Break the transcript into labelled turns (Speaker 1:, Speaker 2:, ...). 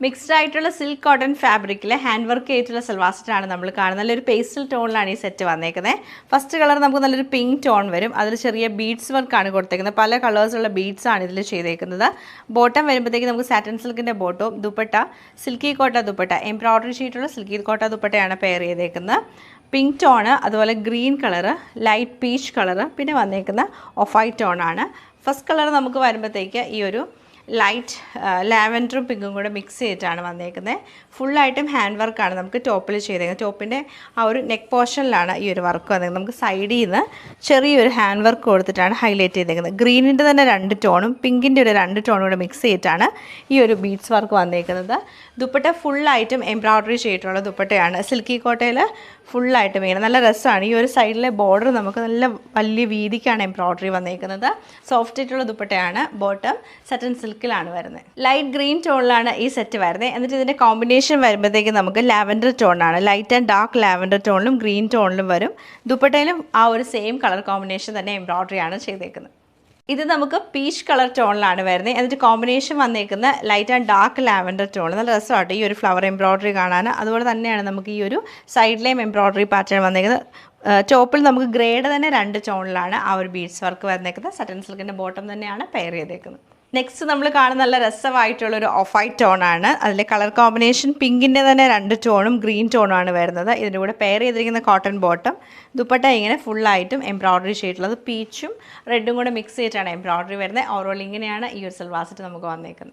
Speaker 1: Mixed ആയിട്ടുള്ള silk cotton ഫാബ്രിക്കിൽ hand work ചെയ്തിട്ടുള്ള സൽവാർ സെറ്റാണ് നമ്മൾ കാണുന്നത്. നല്ലൊരു പേസ്റ്റൽ ടോണിലാണ് ഈ സെറ്റ് വന്നേക്കുന്നത്. ഫസ്റ്റ് കളർ നമുക്ക് നല്ലൊരു പിങ്ക് ടോൺ വരും. അതിൽ ചെറിയ ബീഡ്സ് വർക്കാണ് കൊടുത്തേക്കുന്നത്. പല കളേഴ്സുള്ള ബീഡ്സ് ആണ് ഇതിൽ ചെയ്തേക്കുന്നത്. ബോട്ടം വരുമ്പോഴത്തേക്ക് നമുക്ക് സാറ്റൻ സിൽക്കിൻ്റെ ബോട്ടവും ദുപ്പട്ട സിൽക്കി കോട്ട ദുപ്പട്ട എംബ്രോയ്ഡറി ചെയ്തിട്ടുള്ള സിൽക്കി കോട്ട ദുപ്പട്ടയാണ് പെയർ ചെയ്തേക്കുന്നത്. പിങ്ക് ടോണ്, അതുപോലെ green colour, light peach colour, പിന്നെ വന്നേക്കുന്ന ഓഫ് വൈറ്റ് ടോണാണ്. ഫസ്റ്റ് കളർ നമുക്ക് വരുമ്പോഴത്തേക്ക് ഈ ഒരു ലൈറ്റ് ലാവൻഡറും പിങ്കും കൂടെ മിക്സ് ചെയ്തിട്ടാണ് വന്നേക്കുന്നത്. ഫുള്ളായിട്ടും ഹാൻഡ് വർക്കാണ് നമുക്ക് ടോപ്പിൽ ചെയ്തേക്കുന്നത്. ടോപ്പിൻ്റെ ആ ഒരു നെക്ക് പോർഷനിലാണ് ഈ ഒരു വർക്ക് വന്നേക്കുന്നത്. നമുക്ക് സൈഡിൽ നിന്ന് ചെറിയൊരു ഹാൻഡ് വർക്ക് കൊടുത്തിട്ടാണ് ഹൈലൈറ്റ് ചെയ്തേക്കുന്നത്. ഗ്രീനിൻ്റെ തന്നെ 2 ടോണും പിങ്കിൻ്റെ ഒരു 2 ടോണും കൂടെ മിക്സ് ചെയ്തിട്ടാണ് ഈ ഒരു ബീഡ്സ് വർക്ക് വന്നേക്കുന്നത്. ദുപ്പട്ട ഫുള്ളായിട്ടും എംബ്രോയ്ഡറി ചെയ്തിട്ടുള്ള ദുപ്പട്ടയാണ്. സിൽക്കി കോട്ടയിൽ ഫുള്ളായിട്ടും ഇങ്ങനെ നല്ല രസമാണ്. ഈ ഒരു സൈഡിലെ ബോർഡർ നമുക്ക് നല്ല വലിയ വീതിക്കാണ് എംബ്രോയ്ഡറി വന്നേക്കുന്നത്. സോഫ്റ്റ് ആയിട്ടുള്ള ദുപ്പട്ടയാണ്. ബോട്ടം സറ്റൻ സിൽക്കിലാണ് വരുന്നത്. ലൈറ്റ് ഗ്രീൻ ടോണിലാണ് ഈ സെറ്റ് വരുന്നത്. എന്നിട്ട് ഇതിൻ്റെ കോമ്പിനേഷൻ വരുമ്പോഴത്തേക്ക് നമുക്ക് ലാവൻഡർ ടോണാണ്. ലൈറ്റ് ആൻഡ് ഡാർക്ക് ലാവൻഡർ ടോണിലും ഗ്രീൻ ടോണിലും വരും. ദുപ്പട്ടയിലും ആ ഒരു സെയിം കളർ കോമ്പിനേഷൻ തന്നെ എംബ്രോയ്ഡറി ആണ് ചെയ്തേക്കുന്നത്. ഇത് നമുക്ക് പീച്ച് കളർ ടോണിലാണ് വരുന്നത്. എന്നിട്ട് കോമ്പിനേഷൻ വന്നേക്കുന്ന light and dark lavender tone. നല്ല രസമായിട്ട് ഈ ഒരു ഫ്ലവർ എംബ്രോയ്ഡറി കാണാൻ. അതുപോലെ തന്നെയാണ് നമുക്ക് ഈ ഒരു സൈഡിലെയും എംബ്രോയ്ഡറി പാറ്റേൺ വന്നേക്കുന്നത്. ടോപ്പിൽ നമുക്ക് ഗ്രേഡ് തന്നെ 2 ടോണിലാണ് ആ ഒരു ബീഡ്സ് വർക്ക് വന്നേക്കുന്നത്. സറ്റൻ സിൽക്കിൻ്റെ ബോട്ടം തന്നെയാണ് പെയർ ചെയ്തേക്കുന്നത്. നെക്സ്റ്റ് നമ്മൾ കാണുന്ന നല്ല രസമായിട്ടുള്ളൊരു ഓഫ് വൈറ്റ് ടോണാണ്. അതിലെ കളർ കോമ്പിനേഷൻ പിങ്കിൻ്റെ തന്നെ 2 ടോണും ഗ്രീൻ ടോണുമാണ് വരുന്നത്. ഇതിൻ്റെ കൂടെ പെയർ ചെയ്തിരിക്കുന്ന കോട്ടൺ ബോട്ടം. ദുപ്പട്ട ഇങ്ങനെ ഫുള്ളായിട്ടും എംബ്രോയ്ഡറി ചെയ്തിട്ടുള്ളത് പീച്ചും റെഡും കൂടെ മിക്സ് ചെയ്തിട്ടാണ് എംബ്രോയ്ഡറി വരുന്നത്. ഓവറോൾ ഇങ്ങനെയാണ് ഈ ഒരു സൽവാർ സെറ്റ് നമുക്ക് വന്നേക്കുന്നത്.